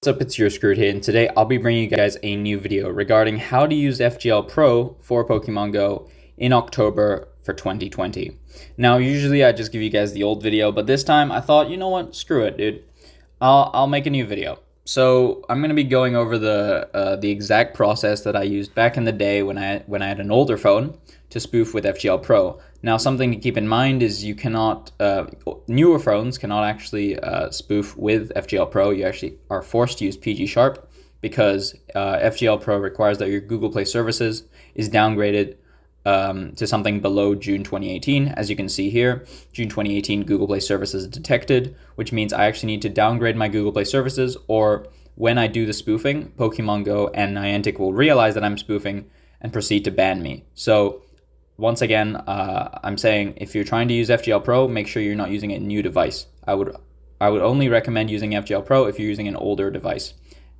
What's up, it's your Screwed here, and today I'll be bringing you guys a new video regarding how to use FGL Pro for Pokemon Go in October for 2020. Now, usually I just give you guys the old video, but this time I thought, you know what, screw it, dude. I'll make a new video. So I'm gonna be going over the exact process that I used back in the day when I had an older phone to spoof with FGL Pro. Now, something to keep in mind is you cannot, newer phones cannot actually spoof with FGL Pro. You actually are forced to use PG Sharp because FGL Pro requires that your Google Play services is downgraded to something below June 2018. As you can see here, June 2018 Google Play services detected, which means I actually need to downgrade my Google Play services, or when I do the spoofing, Pokemon Go and Niantic will realize that I'm spoofing and proceed to ban me. So once again, I'm saying if you're trying to use FGL Pro, make sure you're not using a new device. I would only recommend using FGL Pro if you're using an older device,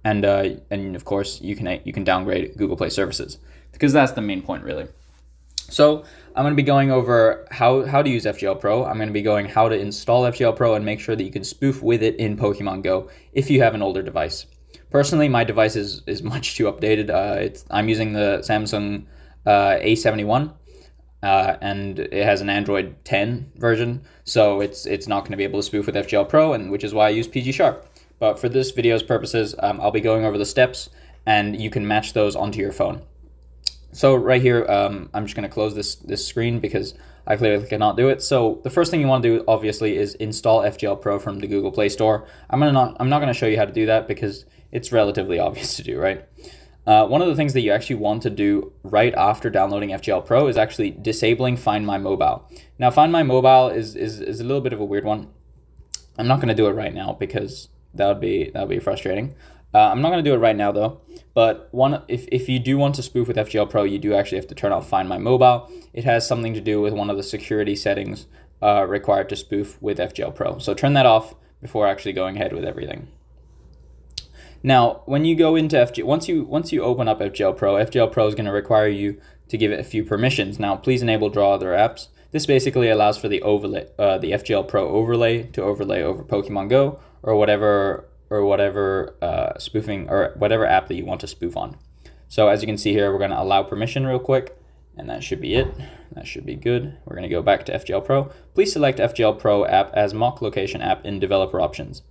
and of course you can downgrade Google Play services, because that's the main point really. So I'm going to be going over how to use FGL Pro. I'm going to be going how to install FGL Pro and make sure that you can spoof with it in Pokemon Go if you have an older device. Personally, my device is much too updated. I'm using the Samsung A71. And it has an Android 10 version, so it's not going to be able to spoof with FGL Pro, and which is why I use PG Sharp. But for this video's purposes, I'll be going over the steps, and you can match those onto your phone. So right here, I'm just going to close this screen because I clearly cannot do it. So the first thing you want to do, obviously, is install FGL Pro from the Google Play Store. I'm not going to show you how to do that because it's relatively obvious to do, right? One of the things that you actually want to do right after downloading FGL Pro is actually disabling Find My Mobile. Now, Find My Mobile is a little bit of a weird one. I'm not going to do it right now because that would be frustrating. I'm not going to do it right now though. But if you do want to spoof with FGL Pro, you do actually have to turn off Find My Mobile. It has something to do with one of the security settings required to spoof with FGL Pro. So turn that off before actually going ahead with everything. Now, when you go into once you open up FGL Pro is going to require you to give it a few permissions. Now, please enable Draw Other Apps. This basically allows for the overlay, the FGL Pro overlay to overlay over Pokemon Go or whatever spoofing or whatever app that you want to spoof on. So as you can see here, we're going to allow permission real quick, and that should be it. That should be good. We're going to go back to FGL Pro. Please select FGL Pro app as mock location app in developer options.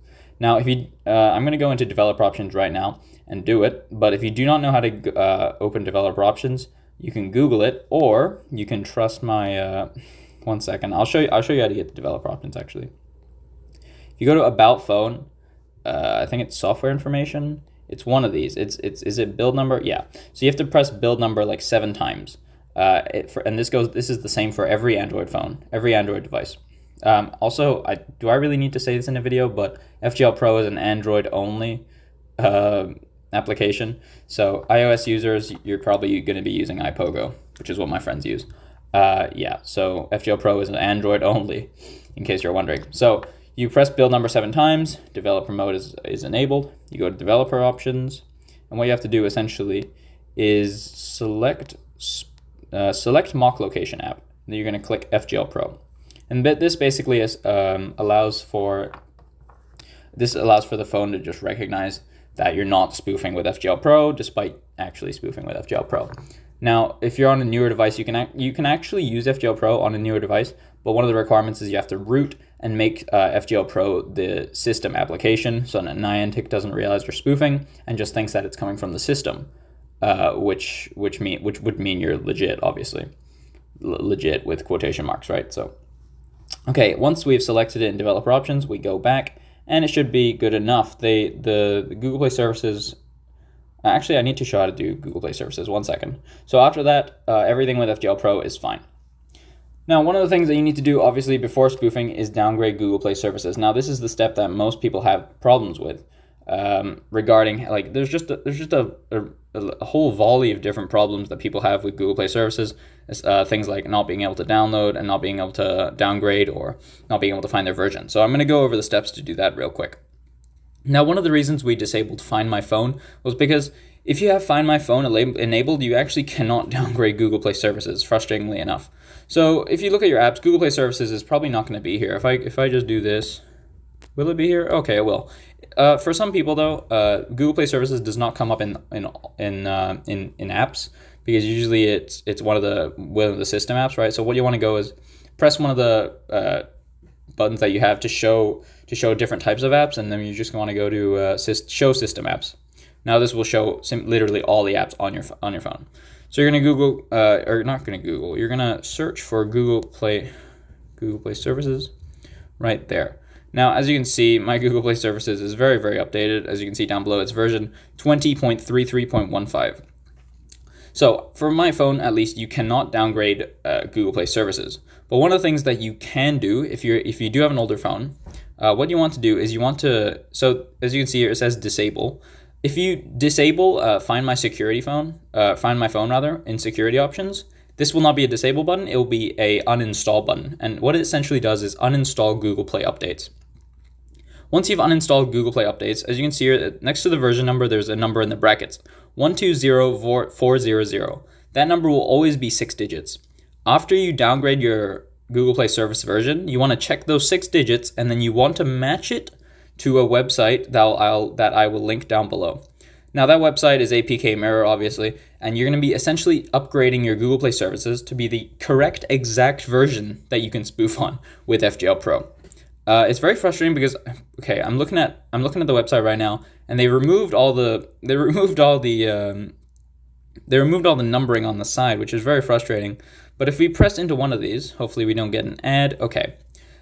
Now, if you, I'm going to go into developer options right now and do it, but if you do not know how to open developer options, you can Google it, or you can trust my, one second, I'll show you how to get the developer options actually. If you go to About Phone, I think it's software information, it's one of these, is it build number? Yeah, so you have to press build number like 7 times, and this is the same for every Android phone, every Android device. Also, do I really need to say this in a video, but FGL Pro is an Android only application. So iOS users, you're probably going to be using iPogo, which is what my friends use. Yeah, so FGL Pro is an Android only, in case you're wondering. So you press build number 7 times, developer mode is enabled. You go to developer options, and what you have to do essentially is select mock location app. Then you're going to click FGL Pro. And this basically allows for the phone to just recognize that you're not spoofing with FGL Pro, despite actually spoofing with FGL Pro. Now, if you're on a newer device, you can actually use FGL Pro on a newer device, but one of the requirements is you have to root and make FGL Pro the system application, so that Niantic doesn't realize you're spoofing and just thinks that it's coming from the system, which would mean you're legit, obviously, legit with quotation marks, right? So. Okay, once we've selected it in developer options, we go back, and it should be good enough. The Google Play services, actually I need to show how to do Google Play services, 1 second. So after that, everything with FGL Pro is fine. Now, one of the things that you need to do, obviously, before spoofing is downgrade Google Play services. Now, this is the step that most people have problems with. Regarding, like, there's just a whole volley of different problems that people have with Google Play services. Things like not being able to download and not being able to downgrade or not being able to find their version. So I'm going to go over the steps to do that real quick. Now, one of the reasons we disabled Find My Phone was because if you have Find My Phone enabled, you actually cannot downgrade Google Play services, frustratingly enough. So if you look at your apps, Google Play services is probably not going to be here. If I just do this, will it be here? Okay, it will. For some people though, Google Play Services does not come up in apps, because usually it's one of the system apps, right? So what you want to go is press one of the buttons that you have to show different types of apps, and then you just want to go to show system apps. Now this will show literally all the apps on your phone. So you're gonna Google, or not gonna Google, you're gonna search for Google Play Services right there. Now, as you can see, my Google Play Services is very, very updated. As you can see down below, it's version 20.33.15. So for my phone, at least, you cannot downgrade Google Play Services. But one of the things that you can do if you do have an older phone, what you want to do is so as you can see here, it says disable. If you disable Find My Phone rather in security options, this will not be a disable button, it will be a uninstall button. And what it essentially does is uninstall Google Play updates. Once you've uninstalled Google Play updates, as you can see here, next to the version number, there's a number in the brackets, 120400. That number will always be 6 digits. After you downgrade your Google Play Service version, you want to check those 6 digits, and then you want to match it to a website that I will link down below. Now that website is Apk Mirror, obviously, and you're going to be essentially upgrading your Google Play Services to be the correct exact version that you can spoof on with FGL Pro. It's very frustrating because, okay, I'm looking at the website right now, and they removed all the numbering on the side, which is very frustrating. But if we press into one of these, hopefully we don't get an ad. Okay,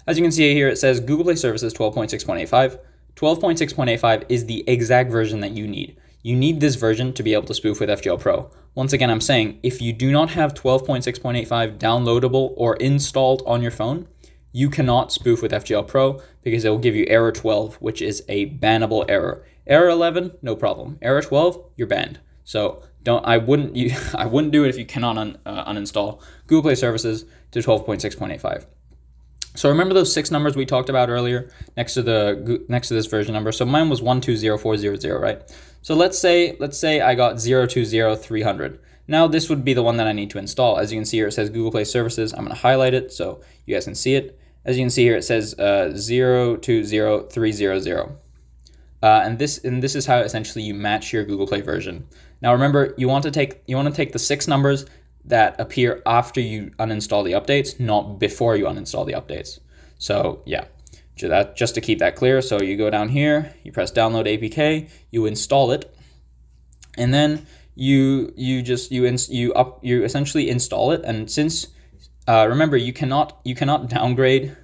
as you can see here, it says Google Play Services 12.6.85. 12.6.85 is the exact version that you need. You need this version to be able to spoof with FGL Pro. Once again, I'm saying if you do not have 12.6.85 downloadable or installed on your phone, you cannot spoof with FGL Pro because it will give you error 12, which is a bannable error. Error 11, no problem. Error 12, you're banned. So I wouldn't do it if you cannot uninstall Google Play Services to 12.6.85. So remember those 6 numbers we talked about earlier next to this version number. So mine was 120400, right? So let's say I got 020300. Now this would be the one that I need to install. As you can see here, it says Google Play Services. I'm going to highlight it so you guys can see it. As you can see here, it says 020300. And this is how essentially you match your Google Play version. Now remember, you want to take the 6 numbers that appear after you uninstall the updates, not before you uninstall the updates. So yeah, just to keep that clear. So you go down here, you press download APK, you install it, and then you essentially install it. And since remember, you cannot downgrade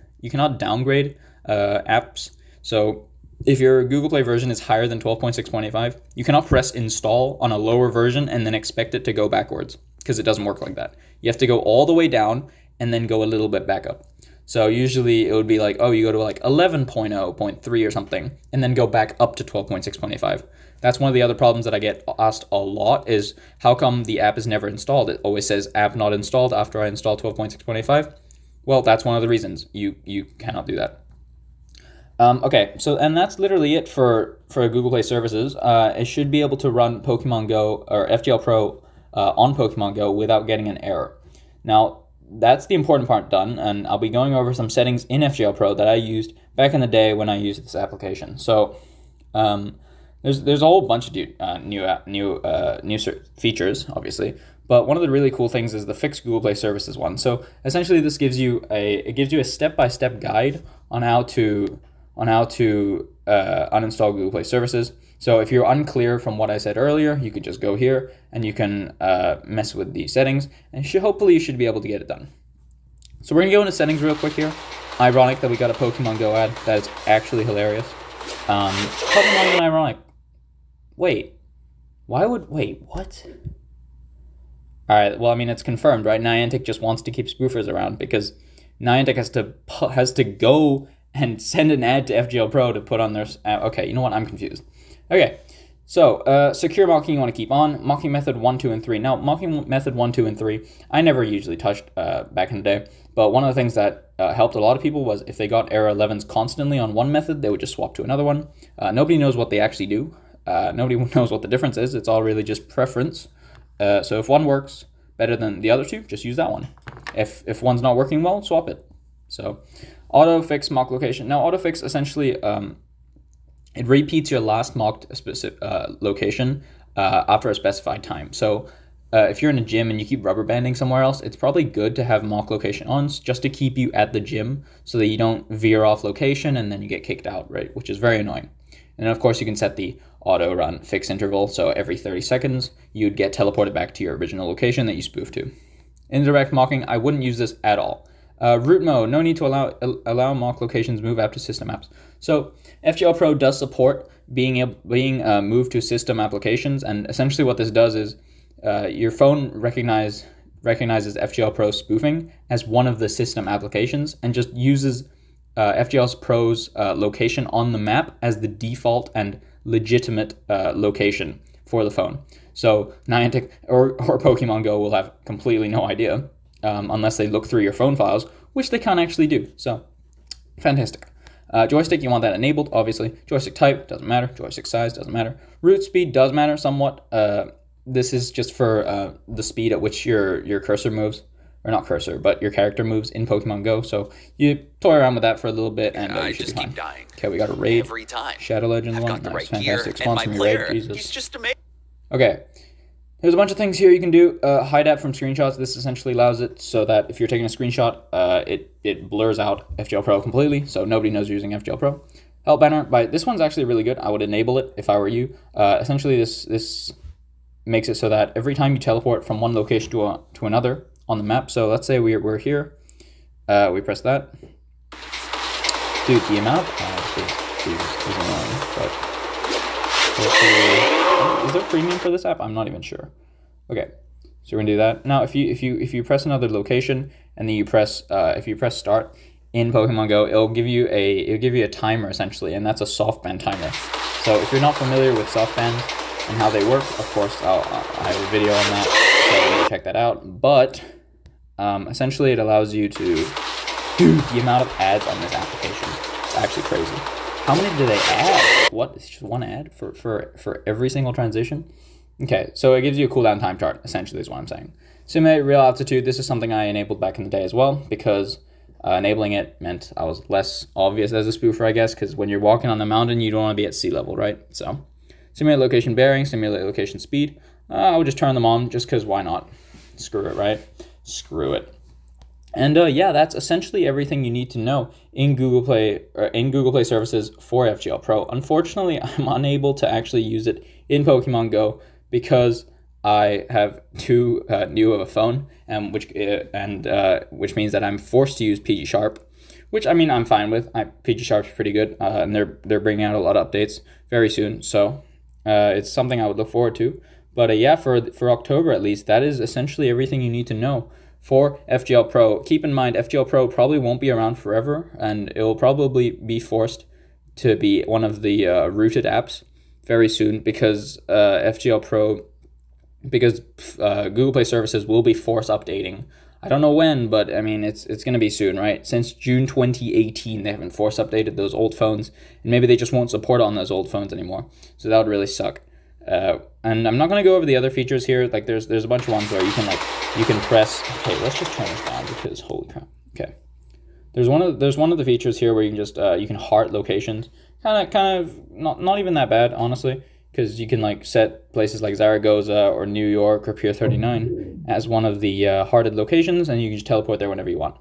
apps. So if your Google Play version is higher than 12.6.85, you cannot press install on a lower version and then expect it to go backwards, because it doesn't work like that. You have to go all the way down and then go a little bit back up. So usually it would be like, oh, you go to like 11.0.3 or something, and then go back up to 12.6.85. That's one of the other problems that I get asked a lot is, how come the app is never installed? It always says app not installed after I install 12.6.85. Well, that's one of the reasons. You cannot do that. Okay, so and that's literally it for Google Play Services. It should be able to run Pokemon Go or FGL Pro on Pokemon Go without getting an error. Now, that's the important part done, and I'll be going over some settings in FGL Pro that I used back in the day when I used this application. So there's a whole bunch of new features, obviously, but one of the really cool things is the Fix Google Play Services one. So essentially, this gives you a step-by-step guide on how to uninstall Google Play Services. So if you're unclear from what I said earlier, you could just go here and you can mess with the settings, and hopefully you should be able to get it done. So we're gonna go into settings real quick here. Ironic that we got a Pokemon Go ad. That is actually hilarious. Probably not even ironic. Wait, what? All right, well, I mean, it's confirmed, right? Niantic just wants to keep spoofers around because Niantic has to go and send an ad to FGL Pro to put on their... okay, you know what? I'm confused. Okay, so secure mocking you want to keep on. Mocking method 1, 2, and 3. Now, mocking method 1, 2, and 3, I never usually touched back in the day, but one of the things that helped a lot of people was if they got error 11s constantly on one method, they would just swap to another one. Nobody knows what they actually do. Nobody knows what the difference is. It's all really just preference. So if one works better than the other two, just use that one. If one's not working well, swap it. So auto fix mock location. Now auto fix essentially it repeats your last mocked location after a specified time. So if you're in a gym and you keep rubber banding somewhere else, it's probably good to have mock location on just to keep you at the gym so that you don't veer off location and then you get kicked out, right? Which is very annoying. And of course, you can set the auto run fixed interval. So every 30 seconds, you'd get teleported back to your original location that you spoofed to. Indirect mocking, I wouldn't use this at all. Root mode, no need to allow mock locations move after system apps. So FGL Pro does support being moved to system applications, and essentially what this does is your phone recognizes FGL Pro spoofing as one of the system applications and just uses FGL Pro's location on the map as the default and legitimate location for the phone. So Niantic or Pokemon GO will have completely no idea unless they look through your phone files, which they can't actually do. So fantastic. Joystick, you want that enabled, obviously. Joystick type, doesn't matter. Joystick size, doesn't matter. Root speed does matter somewhat. This is just for the speed at which your cursor moves. Or not cursor, but your character moves in Pokemon GO. So you toy around with that for a little bit, and I you should just be keep fine. dying. Okay, we got a raid. Every time. Shadow Legends one. Got the Nice, right gear, fantastic. and my Sponsor me player, raid. Jesus. he's just amazing. Okay. There's a bunch of things here you can do. Hideout from screenshots. This essentially allows it so that if you're taking a screenshot, it blurs out FGL Pro completely, so nobody knows you're using FGL Pro. Help banner. This one's actually really good. I would enable it if I were you. Essentially, this makes it so that every time you teleport from one location to another on the map. So let's say we're here. We press that. Dude, the amount of ads is annoying. But is there premium for this app? I'm not even sure. Okay, so we're gonna do that. Now, if you press another location and then you press if you press start in Pokemon Go, it'll give you a timer essentially, and that's a softband timer. So if you're not familiar with softbands and how they work, of course I have a video on that, so you can check that out. But essentially, it allows you to. Dude, the amount of ads on this application, it's actually crazy. How many do they add? What? It's just one ad for every single transition? Okay, so it gives you a cooldown time chart, essentially is what I'm saying. Simulate real altitude, this is something I enabled back in the day as well, because enabling it meant I was less obvious as a spoofer, I guess, because when you're walking on the mountain, you don't want to be at sea level, right? So, simulate location bearing, simulate location speed. I would just turn them on, just because why not? Screw it, right? Screw it. And yeah, that's essentially everything you need to know in Google Play services for FGL Pro. Unfortunately, I'm unable to actually use it in Pokemon Go because I have too new of a phone, which means that I'm forced to use PG Sharp, which I mean I'm fine with. PG Sharp's pretty good, and they're bringing out a lot of updates very soon, so it's something I would look forward to. But yeah, for October at least, that is essentially everything you need to know for FGL Pro. Keep in mind, FGL Pro probably won't be around forever, and it will probably be forced to be one of the rooted apps very soon because Google Play services will be force updating. I don't know when, but I mean, it's going to be soon, right? Since June 2018, they haven't force updated those old phones, and maybe they just won't support it on those old phones anymore. So that would really suck. And I'm not going to go over the other features here. Like there's a bunch of ones where you can press. Okay, let's just turn this down because holy crap. Okay, there's one of the features here where you can just you can heart locations. Kind of not even that bad, honestly, because you can like set places like Zaragoza or New York or Pier 39 as one of the hearted locations, and you can just teleport there whenever you want.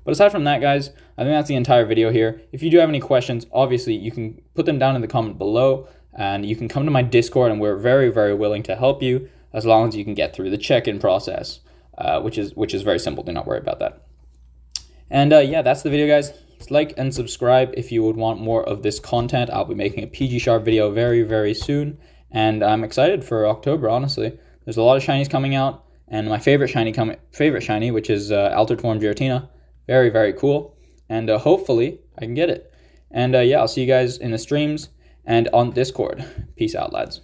But aside from that, guys, I think that's the entire video here. If you do have any questions, obviously you can put them down in the comment below. And you can come to my Discord, and we're very, very willing to help you as long as you can get through the check-in process, which is very simple. Do not worry about that. And yeah, that's the video, guys. Like and subscribe if you would want more of this content. I'll be making a PG Sharp video very, very soon, and I'm excited for October. Honestly, there's a lot of shinies coming out, and my favorite shiny, which is Altered Form Giratina, very, very cool. And hopefully I can get it. And yeah, I'll see you guys in the streams and on Discord. Peace out, lads.